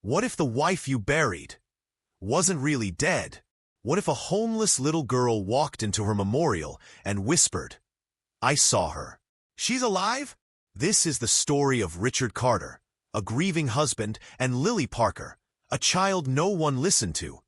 What if the wife you buried wasn't really dead? What if a homeless little girl walked into her memorial and whispered, "I saw her. She's alive"? This is the story of Richard Carter, a grieving husband, and Lily Parker, a child no one listened to,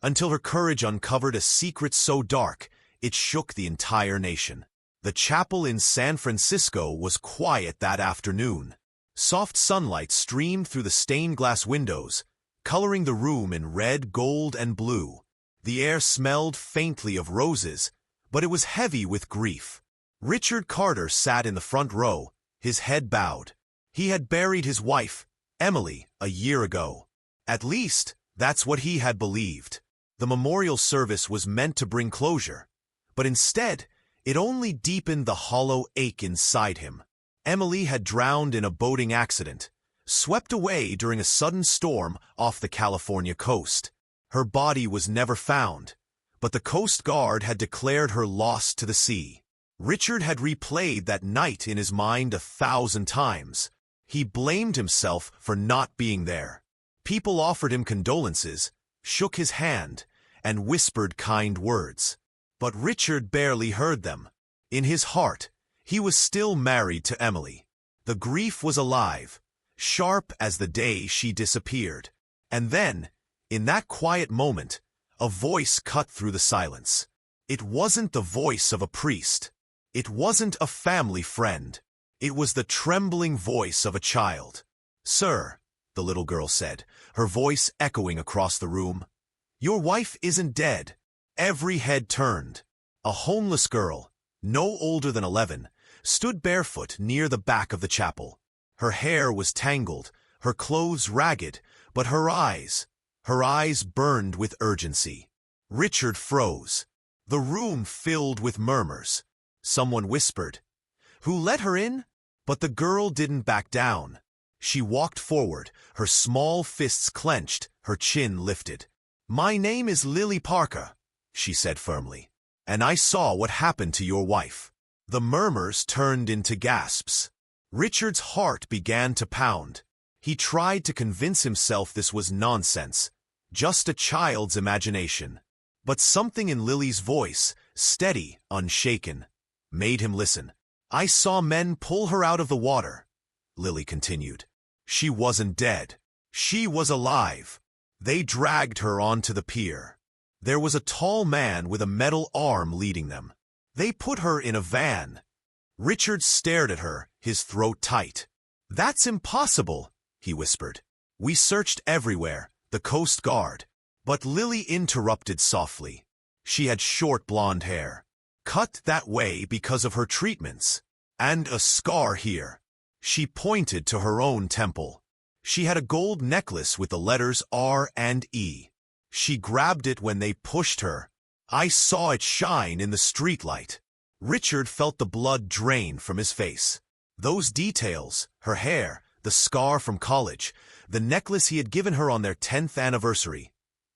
until her courage uncovered a secret so dark it shook the entire nation. The chapel in San Francisco was quiet that afternoon. Soft sunlight streamed through the stained glass windows, coloring the room in red, gold, and blue. The air smelled faintly of roses, but it was heavy with grief. Richard Carter sat in the front row, his head bowed. He had buried his wife, Emily, a year ago. At least, that's what he had believed. The memorial service was meant to bring closure, but instead, it only deepened the hollow ache inside him. Emily had drowned in a boating accident, swept away during a sudden storm off the California coast. Her body was never found, but the Coast Guard had declared her lost to the sea. Richard had replayed that night in his mind 1,000 times. He blamed himself for not being there. People offered him condolences, shook his hand, and whispered kind words. But Richard barely heard them. In his heart, he was still married to Emily. The grief was alive, sharp as the day she disappeared. And then, in that quiet moment, a voice cut through the silence. It wasn't the voice of a priest. It wasn't a family friend. It was the trembling voice of a child. "Sir," the little girl said, her voice echoing across the room, "your wife isn't dead." Every head turned. A homeless girl, no older than 11, stood barefoot near the back of the chapel. Her hair was tangled, her clothes ragged, but her eyes burned with urgency. Richard froze. The room filled with murmurs. Someone whispered, "Who let her in?" But the girl didn't back down. She walked forward, her small fists clenched, her chin lifted. "My name is Lily Parker," she said firmly, "and I saw what happened to your wife." The murmurs turned into gasps. Richard's heart began to pound. He tried to convince himself this was nonsense, just a child's imagination. But something in Lily's voice, steady, unshaken, made him listen. "I saw men pull her out of the water," Lily continued. "She wasn't dead. She was alive. They dragged her onto the pier. There was a tall man with a metal arm leading them. They put her in a van." Richard stared at her, his throat tight. "That's impossible," he whispered. "We searched everywhere, the Coast Guard." But Lily interrupted softly. She had short blonde hair, cut that way because of her treatments, and a scar here. She pointed to her own temple. She had a gold necklace with the letters R and E. She grabbed it when they pushed her. I saw it shine in the streetlight. Richard felt the blood drain from his face. Those details, her hair, the scar from college, the necklace he had given her on their 10th anniversary,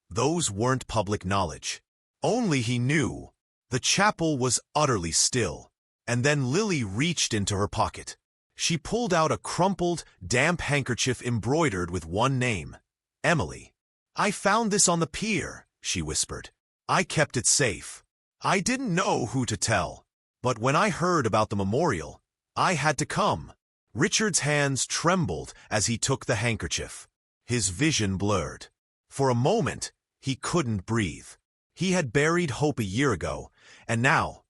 those weren't public knowledge. Only he knew. The chapel was utterly still. And then Lily reached into her pocket. She pulled out a crumpled, damp handkerchief embroidered with one name, Emily. "I found this on the pier," she whispered. "I kept it safe. I didn't know who to tell. But when I heard about the memorial, I had to come." Richard's hands trembled as he took the handkerchief. His vision blurred. For a moment, he couldn't breathe. He had buried hope a year ago, and now,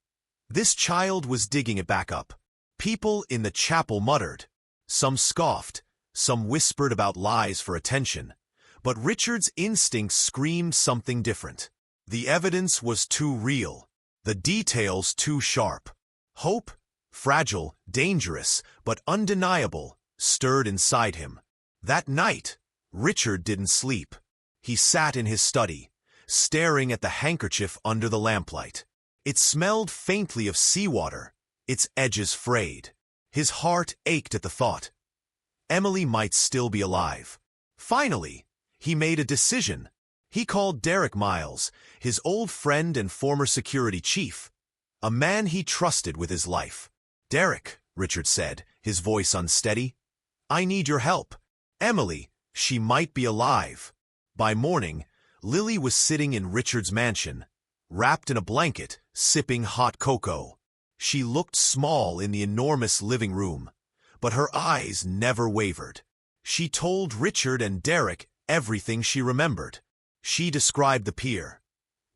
this child was digging it back up. People in the chapel muttered. Some scoffed, some whispered about lies for attention. But Richard's instincts screamed something different. The evidence was too real, the details too sharp. Hope, fragile, dangerous, but undeniable, stirred inside him. That night, Richard didn't sleep. He sat in his study, staring at the handkerchief under the lamplight. It smelled faintly of seawater, its edges frayed. His heart ached at the thought. Emily might still be alive. Finally, he made a decision. He called Derek Miles, his old friend and former security chief, a man he trusted with his life. "Derek," Richard said, his voice unsteady, "I need your help. Emily, She might be alive. By morning, Lily was sitting in Richard's mansion, wrapped in a blanket, sipping hot cocoa. She looked small in the enormous living room, but her eyes never wavered. She told Richard and Derek everything she remembered. She described the pier.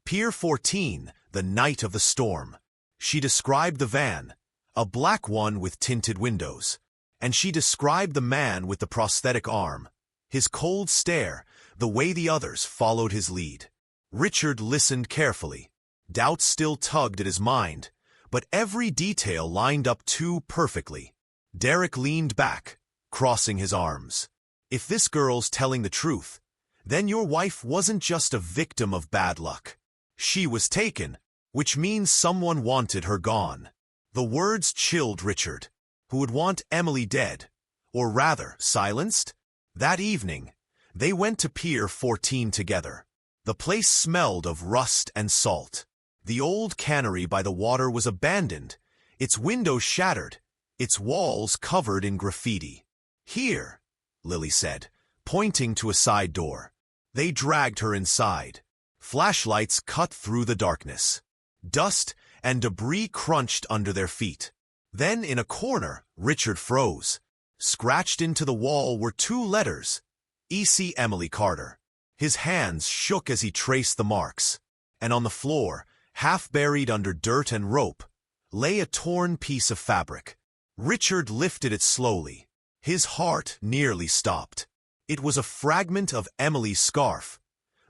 Pier 14, the night of the storm. She described the van, a black one with tinted windows. And she described the man with the prosthetic arm, his cold stare, the way the others followed his lead. Richard listened carefully. Doubt still tugged at his mind, but every detail lined up too perfectly. Derek leaned back, crossing his arms. If this girl's telling the truth, then your wife wasn't just a victim of bad luck. She was taken, which means someone wanted her gone. The words chilled Richard. Who would want Emily dead, or rather, silenced? That evening, they went to Pier 14 together. The place smelled of rust and salt. The old cannery by the water was abandoned, its windows shattered, its walls covered in graffiti. Here, Lily said, pointing to a side door. They dragged her inside. Flashlights cut through the darkness. Dust and debris crunched under their feet. Then, in a corner, Richard froze. Scratched into the wall were two letters, E.C. Emily Carter. His hands shook as he traced the marks. And on the floor, half buried under dirt and rope, lay a torn piece of fabric. Richard lifted it slowly. His heart nearly stopped. It was a fragment of Emily's scarf,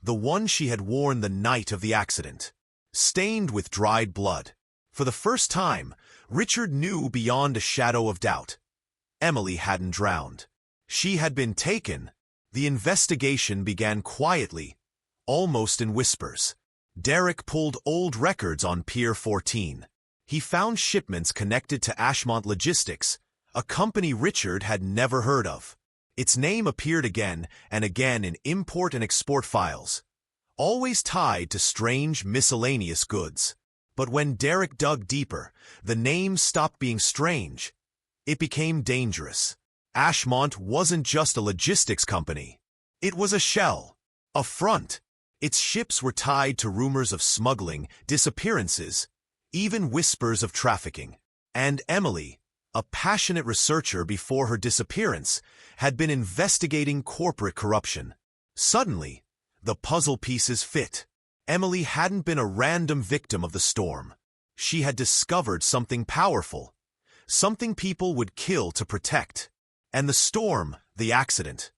the one she had worn the night of the accident, stained with dried blood. For the first time, Richard knew beyond a shadow of doubt. Emily hadn't drowned. She had been taken. The investigation began quietly, almost in whispers. Derek pulled old records on Pier 14. He found shipments connected to Ashmont Logistics, a company Richard had never heard of. Its name appeared again and again in import and export files, always tied to strange miscellaneous goods. But when Derek dug deeper, the name stopped being strange. It became dangerous. Ashmont wasn't just a logistics company. It was a shell, a front. Its ships were tied to rumors of smuggling, disappearances, even whispers of trafficking. And Emily, a passionate researcher before her disappearance, had been investigating corporate corruption. Suddenly, the puzzle pieces fit. Emily hadn't been a random victim of the storm. She had discovered something powerful, something people would kill to protect. And the storm, the accident,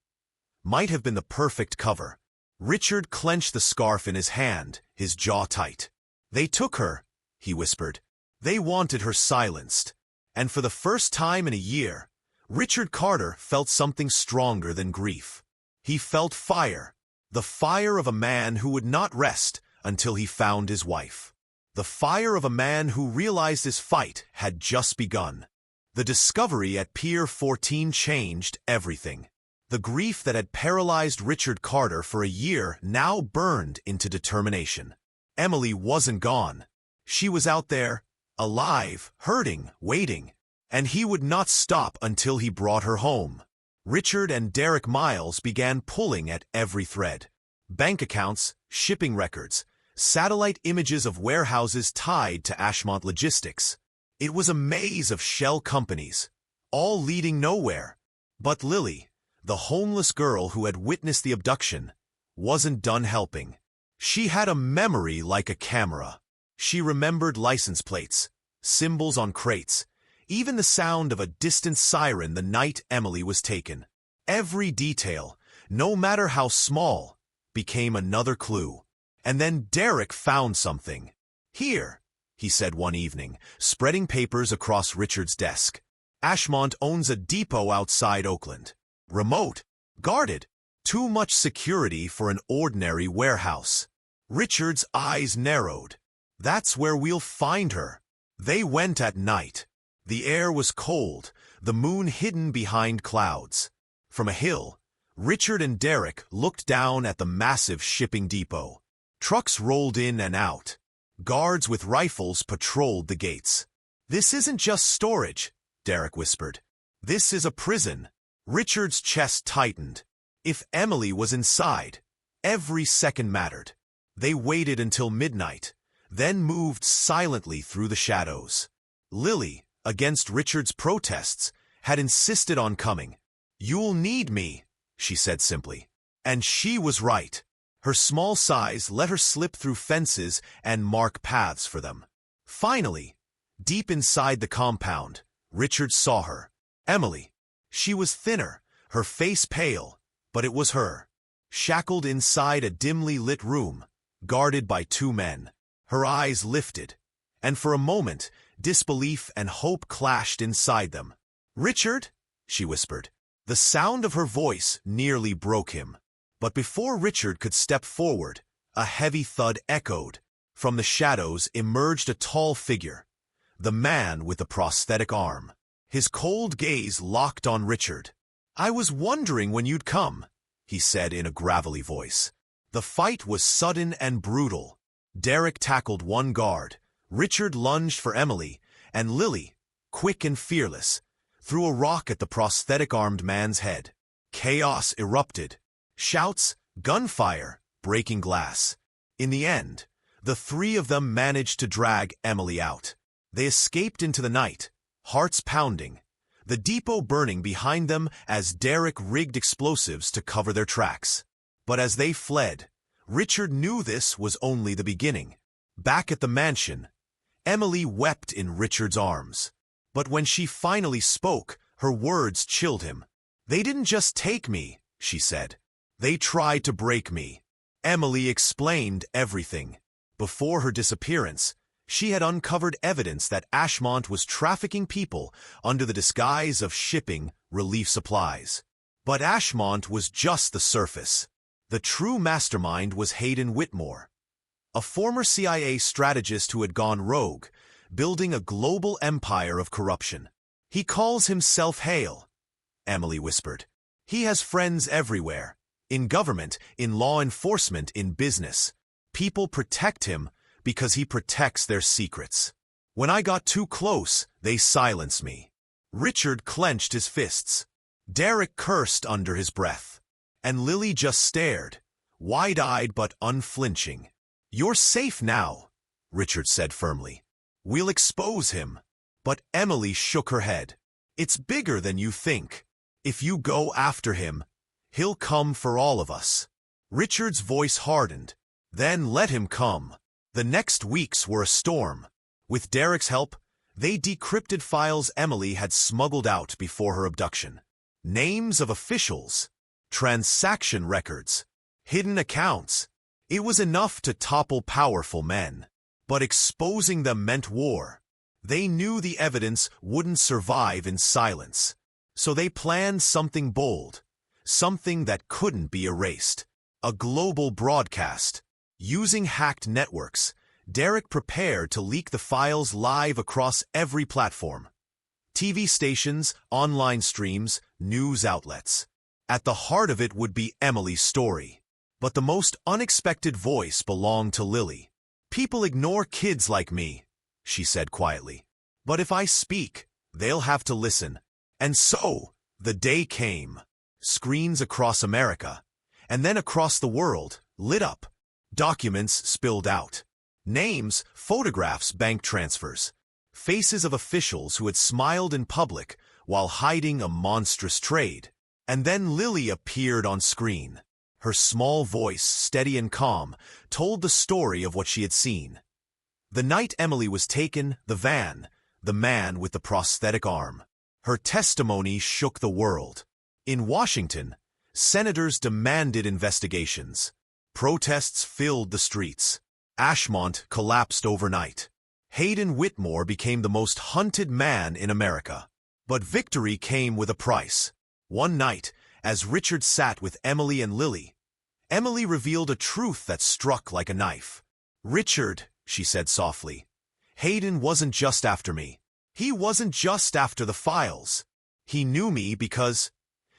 might have been the perfect cover. Richard clenched the scarf in his hand, his jaw tight. They took her, he whispered. They wanted her silenced. And for the first time in a year, Richard Carter felt something stronger than grief. He felt fire. The fire of a man who would not rest until he found his wife. The fire of a man who realized his fight had just begun. The discovery at Pier 14 changed everything. The grief that had paralyzed Richard Carter for a year now burned into determination. Emily wasn't gone. She was out there, alive, hurting, waiting, and he would not stop until he brought her home. Richard and Derek Miles began pulling at every thread. Bank accounts, shipping records, satellite images of warehouses tied to Ashmont Logistics. It was a maze of shell companies, all leading nowhere. But Lily, the homeless girl who had witnessed the abduction, wasn't done helping. She had a memory like a camera. She remembered license plates, symbols on crates, even the sound of a distant siren the night Emily was taken. Every detail, no matter how small, became another clue. And then Derek found something. Here, he said one evening, spreading papers across Richard's desk. Ashmont owns a depot outside Oakland. Remote, guarded, too much security for an ordinary warehouse. Richard's eyes narrowed. That's where we'll find her. They went at night. The air was cold, the moon hidden behind clouds. From a hill, Richard and Derek looked down at the massive shipping depot. Trucks rolled in and out. Guards with rifles patrolled the gates. "This isn't just storage," Derek whispered. "This is a prison." Richard's chest tightened. If Emily was inside, every second mattered. They waited until midnight, then moved silently through the shadows. Lily, against Richard's protests, had insisted on coming. "You'll need me," she said simply. And she was right. Her small size let her slip through fences and mark paths for them. Finally, deep inside the compound, Richard saw her. Emily. She was thinner, her face pale, but it was her. Shackled inside a dimly lit room, guarded by two men. Her eyes lifted, and for a moment, disbelief and hope clashed inside them. "Richard," she whispered. The sound of her voice nearly broke him. But before Richard could step forward, a heavy thud echoed. From the shadows emerged a tall figure, the man with the prosthetic arm. His cold gaze locked on Richard. "I was wondering when you'd come," he said in a gravelly voice. The fight was sudden and brutal. Derek tackled one guard, Richard lunged for Emily, and Lily, quick and fearless, threw a rock at the prosthetic-armed man's head. Chaos erupted. Shouts, gunfire, breaking glass. In the end, the three of them managed to drag Emily out. They escaped into the night, hearts pounding, the depot burning behind them as Derek rigged explosives to cover their tracks. But as they fled, Richard knew this was only the beginning. Back at the mansion, Emily wept in Richard's arms. But when she finally spoke, her words chilled him. "They didn't just take me," she said. "They tried to break me." Emily explained everything. Before her disappearance, she had uncovered evidence that Ashmont was trafficking people under the disguise of shipping relief supplies. But Ashmont was just the surface. The true mastermind was Hayden Whitmore, a former CIA strategist who had gone rogue, building a global empire of corruption. "He calls himself Hale," Emily whispered. "He has friends everywhere, in government, in law enforcement, in business. People protect him because he protects their secrets. When I got too close, they silenced me." Richard clenched his fists. Derek cursed under his breath. And Lily just stared, wide-eyed but unflinching. "You're safe now," Richard said firmly. "We'll expose him." But Emily shook her head. "It's bigger than you think. If you go after him, he'll come for all of us." Richard's voice hardened. "Then let him come." The next weeks were a storm. With Derek's help, they decrypted files Emily had smuggled out before her abduction. Names of officials, transaction records, hidden accounts. It was enough to topple powerful men. But exposing them meant war. They knew the evidence wouldn't survive in silence. So they planned something bold, something that couldn't be erased. A global broadcast. Using hacked networks, Derek prepared to leak the files live across every platform. TV stations, online streams, news outlets. At the heart of it would be Emily's story. But the most unexpected voice belonged to Lily. "People ignore kids like me," she said quietly. "But if I speak, they'll have to listen." And so, the day came. Screens across America, and then across the world, lit up. Documents spilled out. Names, photographs, bank transfers. Faces of officials who had smiled in public while hiding a monstrous trade. And then Lily appeared on screen. Her small voice, steady and calm, told the story of what she had seen. The night Emily was taken, the van, the man with the prosthetic arm. Her testimony shook the world. In Washington, senators demanded investigations. Protests filled the streets. Ashmont collapsed overnight. Hayden Whitmore became the most hunted man in America. But victory came with a price. One night, as Richard sat with Emily and Lily, Emily revealed a truth that struck like a knife. "Richard," she said softly, "Hayden wasn't just after me. He wasn't just after the files. He knew me because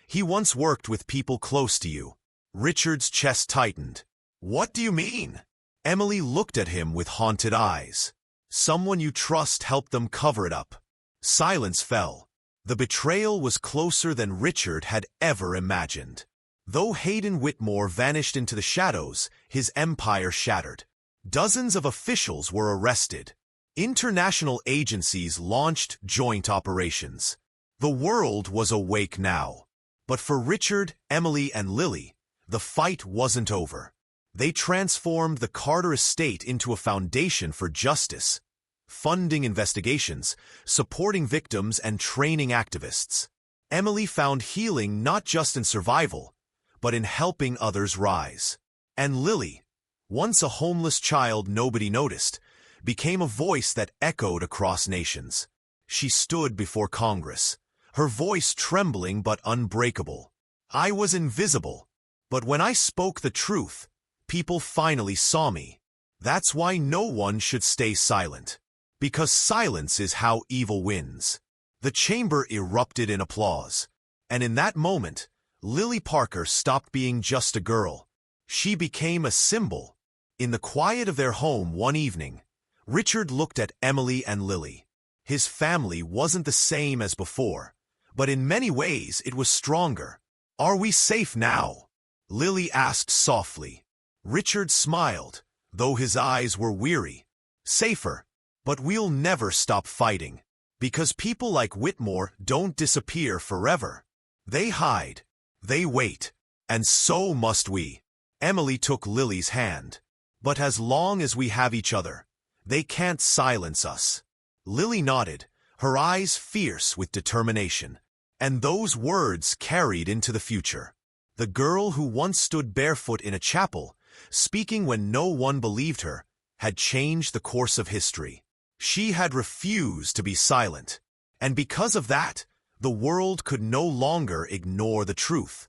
he once worked with people close to you." Richard's chest tightened. "What do you mean?" Emily looked at him with haunted eyes. "Someone you trust helped them cover it up." Silence fell. The betrayal was closer than Richard had ever imagined. Though Hayden Whitmore vanished into the shadows, his empire shattered. Dozens of officials were arrested. International agencies launched joint operations. The world was awake now. But for Richard, Emily, and Lily, the fight wasn't over. They transformed the Carter estate into a foundation for justice, funding investigations, supporting victims, and training activists. Emily found healing not just in survival, but in helping others rise. And Lily, once a homeless child nobody noticed, became a voice that echoed across nations. She stood before Congress, her voice trembling but unbreakable. I was invisible, but when I spoke the truth, people finally saw me. That's why no one should stay silent. Because silence is how evil wins. The chamber erupted in applause. And in that moment, Lily Parker stopped being just a girl. She became a symbol. In the quiet of their home one evening, Richard looked at Emily and Lily. His family wasn't the same as before, but in many ways it was stronger. "Are we safe now?" Lily asked softly. Richard smiled, though his eyes were weary. "Safer, but we'll never stop fighting. Because people like Whitmore don't disappear forever. They hide, they wait, and so must we." Emily took Lily's hand. "But as long as we have each other, they can't silence us." Lily nodded, her eyes fierce with determination. And those words carried into the future. The girl who once stood barefoot in a chapel, speaking when no one believed her, had changed the course of history. She had refused to be silent. And because of that, the world could no longer ignore the truth.